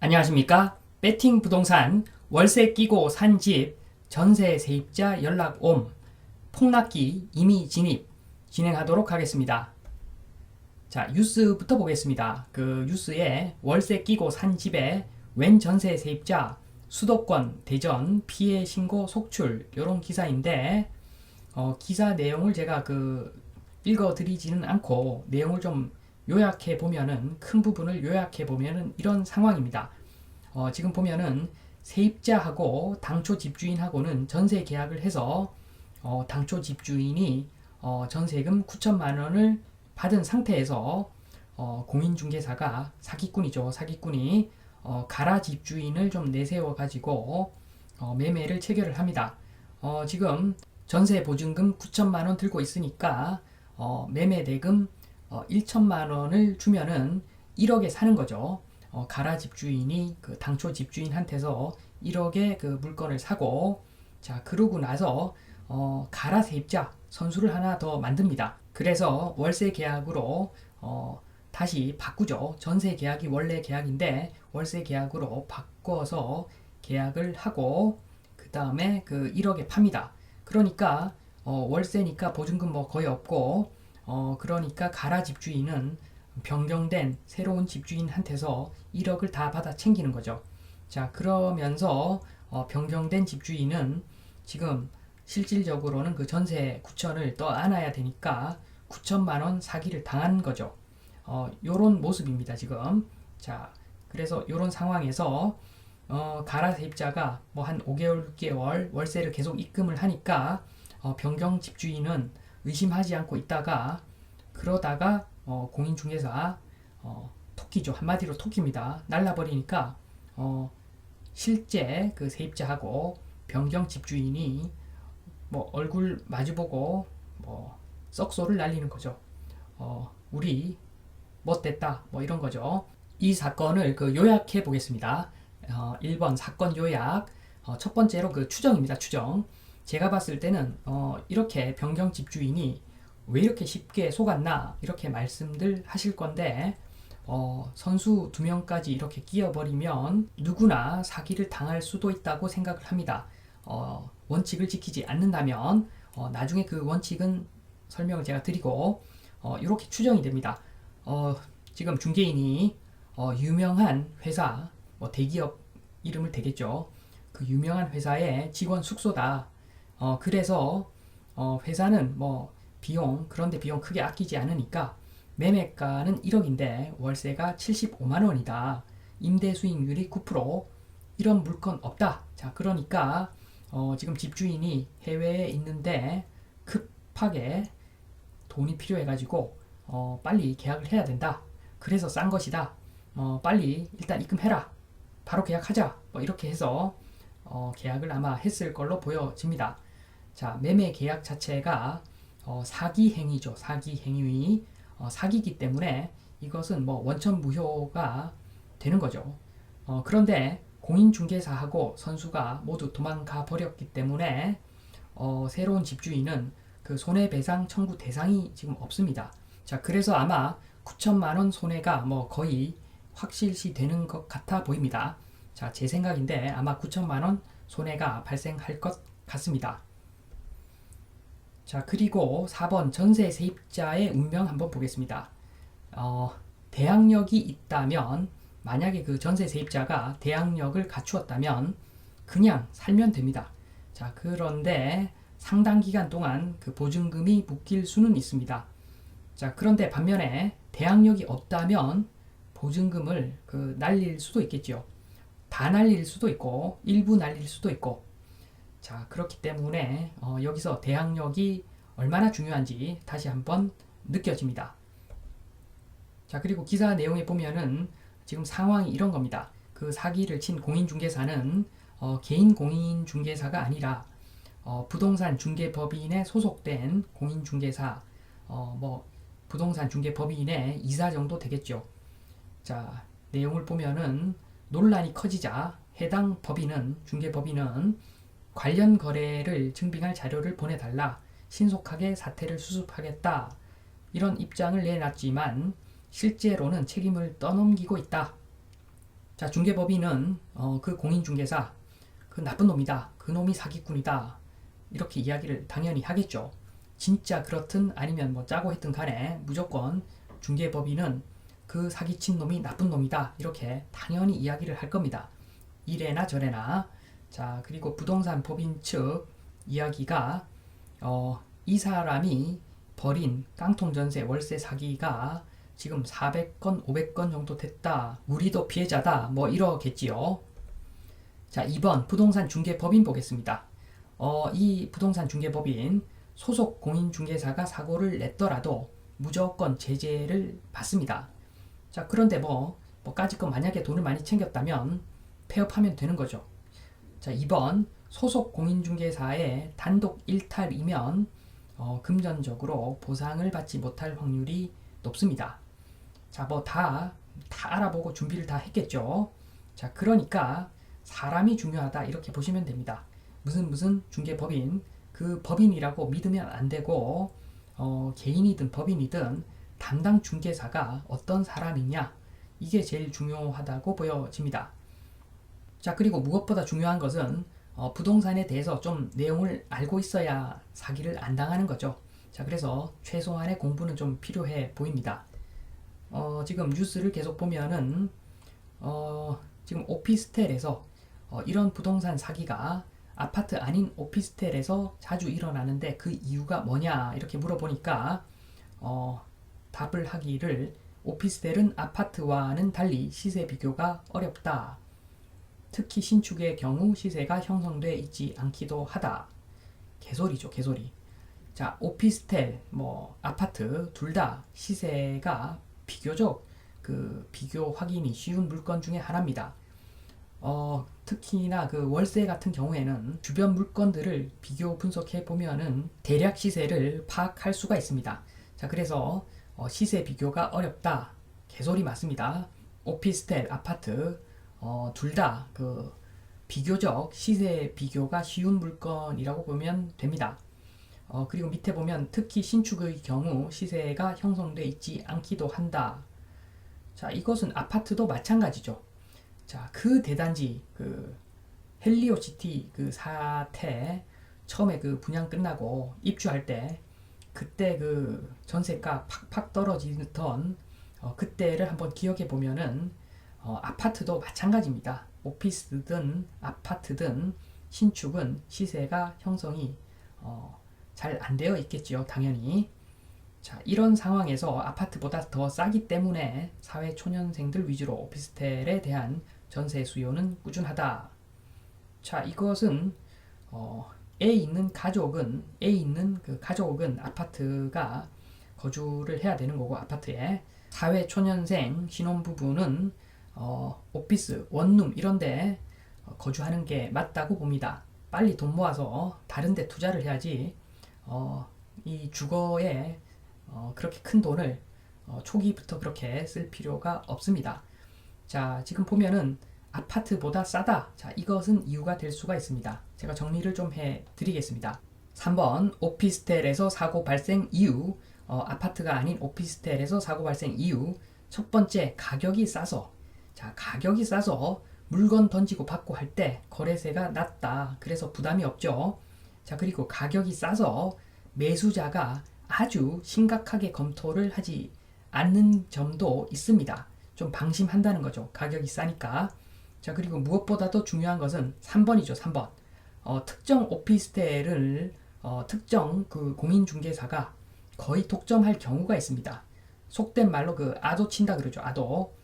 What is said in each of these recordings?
안녕하십니까? 배팅 부동산 월세 끼고 산 집 전세 세입자 연락 옴 폭락기 이미 진입 진행하도록 하겠습니다. 자, 뉴스부터 보겠습니다. 그 뉴스에 월세 끼고 산 집에 웬 전세 세입자 수도권 대전 피해 신고 속출 이런 기사인데 기사 내용을 제가 읽어드리지는 않고 내용을 좀 요약해 보면은 큰 부분을 요약해 보면은 이런 상황입니다. 지금 보면은 세입자하고 당초 집주인하고는 전세 계약을 해서 당초 집주인이 전세금 9천만 원을 받은 상태에서 공인중개사가 사기꾼이죠. 사기꾼이 가라 집주인을 좀 내세워 가지고 매매를 체결을 합니다. 지금 전세 보증금 9천만 원 들고 있으니까 매매 대금 1천만 원을 주면은 1억에 사는 거죠. 가라 집주인이 그 당초 집주인한테서 1억에 그 물건을 사고, 자, 그러고 나서 가라 세입자 선수를 하나 더 만듭니다. 그래서 월세 계약으로 다시 바꾸죠. 전세 계약이 원래 계약인데 월세 계약으로 바꿔서 계약을 하고 그 다음에 그 1억에 팝니다. 그러니까 월세니까 보증금 뭐 거의 없고 그러니까 가라 집주인은 변경된 새로운 집주인한테서 1억을 다 받아 챙기는 거죠. 자, 그러면서 변경된 집주인은 지금 실질적으로는 그 전세 9천을 떠안아야 되니까 9천만 원 사기를 당한 거죠. 요런 모습입니다, 지금. 자, 그래서 요런 상황에서 가라 세입자가 뭐 한 5개월, 6개월 월세를 계속 입금을 하니까 변경 집주인은 의심하지 않고 있다가 그러다가 공인중개사 토끼죠. 한마디로 토끼입니다. 날라버리니까 실제 그 세입자하고 변경 집주인이 뭐 얼굴 마주보고 뭐 썩소를 날리는 거죠. 우리 못됐다 뭐 이런 거죠. 이 사건을 요약해 보겠습니다. 1번 사건 요약. 첫 번째로 그 추정입니다. 추정. 제가 봤을 때는 이렇게 변경 집주인이 왜 이렇게 쉽게 속았나 이렇게 말씀들 하실 건데 선수 2명까지 이렇게 끼어버리면 누구나 사기를 당할 수도 있다고 생각을 합니다. 원칙을 지키지 않는다면 나중에 그 원칙은 설명을 제가 드리고 이렇게 추정이 됩니다. 지금 중개인이 유명한 회사 뭐 대기업 이름을 대겠죠. 그 유명한 회사의 직원 숙소다. 그래서 회사는 뭐 그런데 비용 크게 아끼지 않으니까 매매가는 1억인데 월세가 75만 원이다. 임대 수익률이 9%. 이런 물건 없다. 자, 그러니까 지금 집주인이 해외에 있는데 급하게 돈이 필요해가지고 빨리 계약을 해야 된다. 그래서 싼 것이다. 빨리 일단 입금해라. 바로 계약하자. 뭐 이렇게 해서 계약을 아마 했을 걸로 보여집니다. 자, 매매 계약 자체가 사기 행위죠. 사기 행위. 사기이기 때문에 이것은 뭐 원천 무효가 되는 거죠. 그런데 공인중개사하고 선수가 모두 도망가 버렸기 때문에 새로운 집주인은 그 손해배상 청구 대상이 지금 없습니다. 자, 그래서 아마 9천만 원 손해가 뭐 거의 확실시 되는 것 같아 보입니다. 자, 제 생각인데 아마 9천만 원 손해가 발생할 것 같습니다. 자, 그리고 4번 전세 세입자의 운명 한번 보겠습니다. 대항력이 있다면 만약에 그 전세 세입자가 대항력을 갖추었다면 그냥 살면 됩니다. 자, 그런데 상당 기간 동안 그 보증금이 묶일 수는 있습니다. 자, 그런데 반면에 대항력이 없다면 보증금을 날릴 수도 있겠죠. 다 날릴 수도 있고 일부 날릴 수도 있고. 자, 그렇기 때문에 여기서 대항력이 얼마나 중요한지 다시 한번 느껴집니다. 자, 그리고 기사 내용에 보면은 지금 상황이 이런 겁니다. 그 사기를 친 공인중개사는 개인 공인중개사가 아니라 부동산 중개법인에 소속된 공인중개사, 뭐 부동산 중개법인의 이사 정도 되겠죠. 자, 내용을 보면은 논란이 커지자 해당 법인은 중개법인은 관련 거래를 증빙할 자료를 보내달라. 신속하게 사태를 수습하겠다. 이런 입장을 내놨지만 실제로는 책임을 떠넘기고 있다. 자, 중개법인은 그 공인중개사 그 나쁜 놈이다, 그 놈이 사기꾼이다 이렇게 이야기를 당연히 하겠죠. 진짜 그렇든 아니면 뭐 짜고 했든 간에 무조건 중개법인은 그 사기친 놈이 나쁜 놈이다 이렇게 당연히 이야기를 할 겁니다. 이래나 저래나. 자, 그리고 부동산 법인 측 이야기가 이 사람이 벌인 깡통 전세 월세 사기가 지금 400건 500건 정도 됐다, 우리도 피해자다 뭐 이러겠지요. 자, 2번 부동산 중개법인 보겠습니다. 이 부동산 중개법인 소속 공인중개사가 사고를 냈더라도 무조건 제재를 받습니다. 자, 그런데 까짓거 만약에 돈을 많이 챙겼다면 폐업하면 되는 거죠. 자, 2번 소속 공인중개사의 단독 일탈이면 금전적으로 보상을 받지 못할 확률이 높습니다. 자, 다 알아보고 준비를 다 했겠죠. 자, 그러니까 사람이 중요하다 이렇게 보시면 됩니다. 무슨 중개법인, 그 법인이라고 믿으면 안 되고 개인이든 법인이든 담당 중개사가 어떤 사람이냐 이게 제일 중요하다고 보여집니다. 자, 그리고 무엇보다 중요한 것은 부동산에 대해서 좀 내용을 알고 있어야 사기를 안 당하는 거죠. 자, 그래서 최소한의 공부는 좀 필요해 보입니다. 지금 뉴스를 계속 보면은 지금 오피스텔에서 이런 부동산 사기가 아파트 아닌 오피스텔에서 자주 일어나는데 그 이유가 뭐냐 이렇게 물어보니까 답을 하기를 오피스텔은 아파트와는 달리 시세 비교가 어렵다. 특히 신축의 경우 시세가 형성돼 있지 않기도 하다. 개소리죠, 개소리. 자, 오피스텔, 아파트 둘 다 시세가 비교적 비교 확인이 쉬운 물건 중에 하나입니다. 특히나 그 월세 같은 경우에는 주변 물건들을 비교 분석해 보면은 대략 시세를 파악할 수가 있습니다. 자, 그래서 시세 비교가 어렵다. 개소리 맞습니다. 오피스텔, 아파트 둘 다 비교적 시세 비교가 쉬운 물건이라고 보면 됩니다. 그리고 밑에 보면 특히 신축의 경우 시세가 형성돼 있지 않기도 한다. 자, 이것은 아파트도 마찬가지죠. 자, 그 대단지 헬리오시티 사태 처음에 분양 끝나고 입주할 때 그때 전세가 팍팍 떨어지던 그때를 한번 기억해 보면은 아파트도 마찬가지입니다. 오피스든 아파트든 신축은 시세가 형성이 잘 안 되어 있겠지요, 당연히. 자, 이런 상황에서 아파트보다 더 싸기 때문에 사회 초년생들 위주로 오피스텔에 대한 전세 수요는 꾸준하다. 자, 이것은 A 있는 가족은 아파트가 거주를 해야 되는 거고, 아파트에 사회 초년생 신혼부부는 오피스, 원룸 이런데 거주하는 게 맞다고 봅니다. 빨리 돈 모아서 다른 데 투자를 해야지 이 주거에 그렇게 큰 돈을 초기부터 그렇게 쓸 필요가 없습니다. 자, 지금 보면은 아파트보다 싸다. 자, 이것은 이유가 될 수가 있습니다. 제가 정리를 좀 해드리겠습니다. 3번 오피스텔에서 사고 발생 이유. 아파트가 아닌 오피스텔에서 사고 발생 이유. 첫 번째, 가격이 싸서. 자, 가격이 싸서 물건 던지고 받고 할 때 거래세가 낮다. 그래서 부담이 없죠. 자, 그리고 가격이 싸서 매수자가 아주 심각하게 검토를 하지 않는 점도 있습니다. 좀 방심한다는 거죠. 가격이 싸니까. 자, 그리고 무엇보다도 중요한 것은 3번이죠. 3번. 특정 오피스텔을 특정 공인중개사가 거의 독점할 경우가 있습니다. 속된 말로 아도 친다 그러죠. 아도.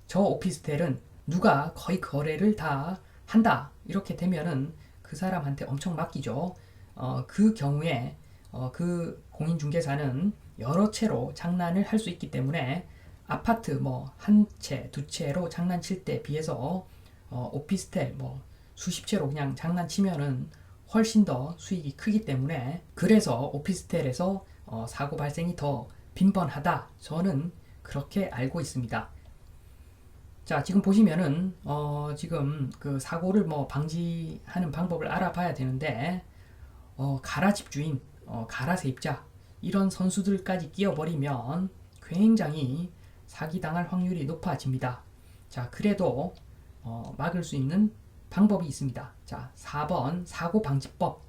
저 오피스텔은 누가 거의 거래를 다 한다. 이렇게 되면은 그 사람한테 엄청 맡기죠. 그 경우에 그 공인중개사는 여러 채로 장난을 할 수 있기 때문에 아파트 한 채, 두 채로 장난칠 때 비해서 오피스텔 수십 채로 그냥 장난치면은 훨씬 더 수익이 크기 때문에, 그래서 오피스텔에서 사고 발생이 더 빈번하다. 저는 그렇게 알고 있습니다. 자, 지금 보시면은 지금 사고를 방지하는 방법을 알아봐야 되는데 가라 집주인, 가라 세입자 이런 선수들까지 끼어버리면 굉장히 사기당할 확률이 높아집니다. 자, 그래도 막을 수 있는 방법이 있습니다. 자, 4번 사고방지법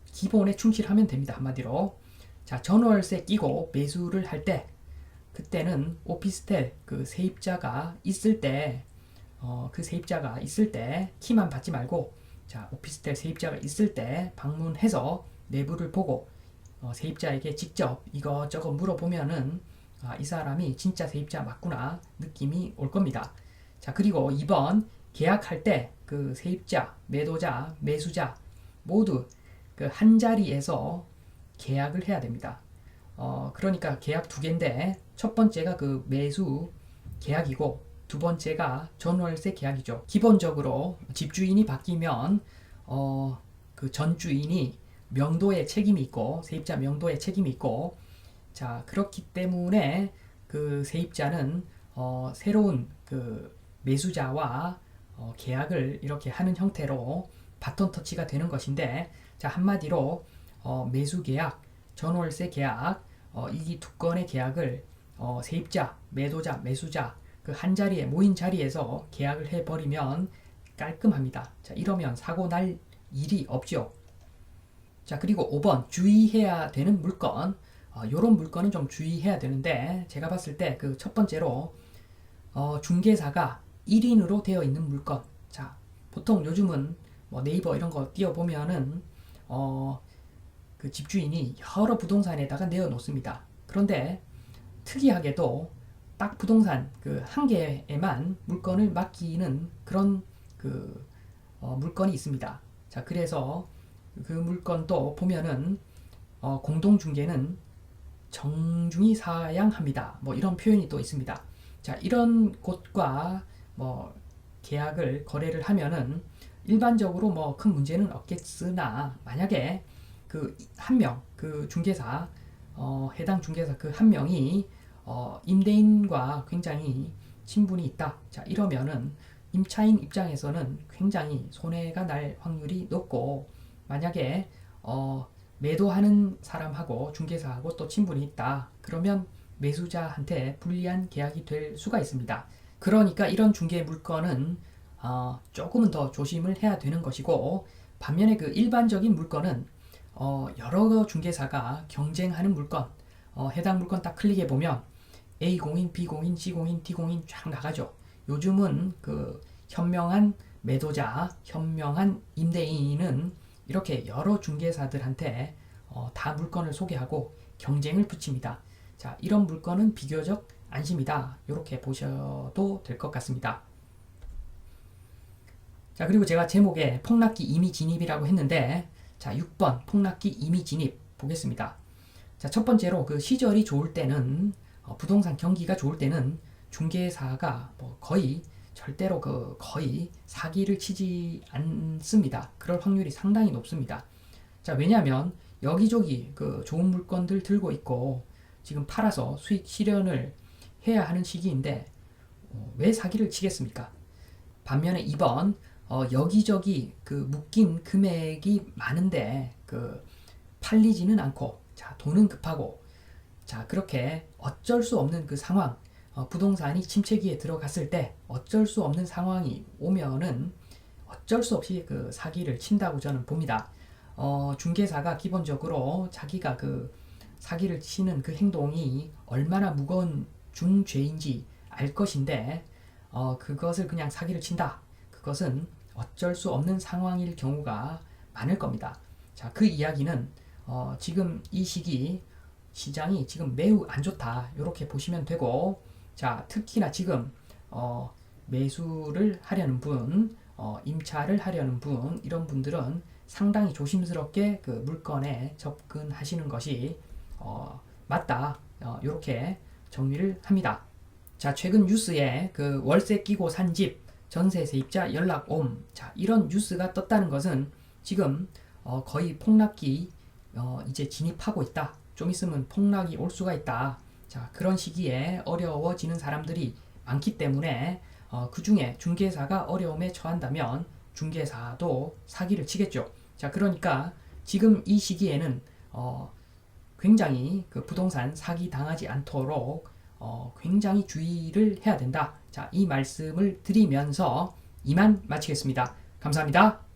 기본에 충실하면 됩니다. 한마디로. 자, 전월세 끼고 매수를 할 때 그때는 오피스텔 그 세입자가 있을 때 그 세입자가 있을 때 키만 받지 말고, 자, 오피스텔 세입자가 있을 때 방문해서 내부를 보고 세입자에게 직접 이것저것 물어보면은 이 사람이 진짜 세입자 맞구나 느낌이 올 겁니다. 자, 그리고 2번 계약할 때 그 세입자, 매도자, 매수자 모두 그 한 자리에서 계약을 해야 됩니다. 그러니까 계약 두 개인데 첫 번째가 그 매수 계약이고 두 번째가 전월세 계약이죠. 기본적으로 집주인이 바뀌면 그 전주인이 명도에 책임이 있고 세입자 명도에 책임이 있고, 자, 그렇기 때문에 그 세입자는 새로운 그 매수자와 계약을 이렇게 하는 형태로 바톤 터치가 되는 것인데, 자, 한마디로 매수 계약, 전월세 계약 이 두 건의 계약을 세입자, 매도자, 매수자 그 한 자리에 모인 자리에서 계약을 해버리면 깔끔합니다. 자, 이러면 사고 날 일이 없죠. 자, 그리고 5번 주의해야 되는 물건. 요런 물건은 좀 주의해야 되는데, 제가 봤을 때 그 첫 번째로 중개사가 1인으로 되어 있는 물건. 자, 보통 요즘은 뭐 네이버 이런 거 띄워보면은 그 집주인이 여러 부동산에다가 내어 놓습니다. 그런데 특이하게도 딱 부동산 그 한 개에만 물건을 맡기는 그런 그 물건이 있습니다. 자, 그래서 그 물건도 보면은 공동중개는 정중히 사양합니다. 뭐 이런 표현이 또 있습니다. 자, 이런 곳과 뭐 계약을 거래를 하면은 일반적으로 뭐 큰 문제는 없겠으나, 만약에 그 한 명, 그 중개사 해당 중개사 그 한 명이 임대인과 굉장히 친분이 있다. 자, 이러면은 임차인 입장에서는 굉장히 손해가 날 확률이 높고, 만약에 매도하는 사람하고 중개사하고 또 친분이 있다. 그러면 매수자한테 불리한 계약이 될 수가 있습니다. 그러니까 이런 중개 물건은 조금은 더 조심을 해야 되는 것이고, 반면에 그 일반적인 물건은 여러 중개사가 경쟁하는 물건, 해당 물건 딱 클릭해 보면 A공인, B공인, C공인, D공인 쫙 나가죠. 요즘은 그 현명한 매도자, 현명한 임대인은 이렇게 여러 중개사들한테 다 물건을 소개하고 경쟁을 붙입니다. 자, 이런 물건은 비교적 안심이다. 이렇게 보셔도 될 것 같습니다. 자, 그리고 제가 제목에 폭락기 이미 진입이라고 했는데, 자, 6번 폭락기 이미 진입 보겠습니다. 자, 첫 번째로 그 시절이 좋을 때는 부동산 경기가 좋을 때는 중개사가 뭐 거의 절대로 그 거의 사기를 치지 않습니다. 그럴 확률이 상당히 높습니다. 자, 왜냐하면 여기저기 그 좋은 물건들 들고 있고 지금 팔아서 수익 실현을 해야 하는 시기인데 왜 사기를 치겠습니까? 반면에 2번 여기저기 그 묶인 금액이 많은데 그 팔리지는 않고, 자, 돈은 급하고, 자, 그렇게 어쩔 수 없는 그 상황, 부동산이 침체기에 들어갔을 때 어쩔 수 없는 상황이 오면은 어쩔 수 없이 그 사기를 친다고 저는 봅니다. 중개사가 기본적으로 자기가 그 사기를 치는 그 행동이 얼마나 무거운 중죄인지 알 것인데 그것을 그냥 사기를 친다. 그것은 어쩔 수 없는 상황일 경우가 많을 겁니다. 자, 그 이야기는 지금 이 시기 시장이 지금 매우 안 좋다. 이렇게 보시면 되고, 자, 특히나 지금 매수를 하려는 분, 임차를 하려는 분, 이런 분들은 상당히 조심스럽게 그 물건에 접근하시는 것이 맞다. 이렇게 정리를 합니다. 자, 최근 뉴스에 그 월세 끼고 산 집 전세 세입자 연락 옴. 자, 이런 뉴스가 떴다는 것은 지금 거의 폭락기 이제 진입하고 있다. 좀 있으면 폭락이 올 수가 있다. 자, 그런 시기에 어려워지는 사람들이 많기 때문에 그 중에 중개사가 어려움에 처한다면 중개사도 사기를 치겠죠. 자, 그러니까 지금 이 시기에는 굉장히 그 부동산 사기 당하지 않도록 굉장히 주의를 해야 된다. 자, 이 말씀을 드리면서 이만 마치겠습니다. 감사합니다.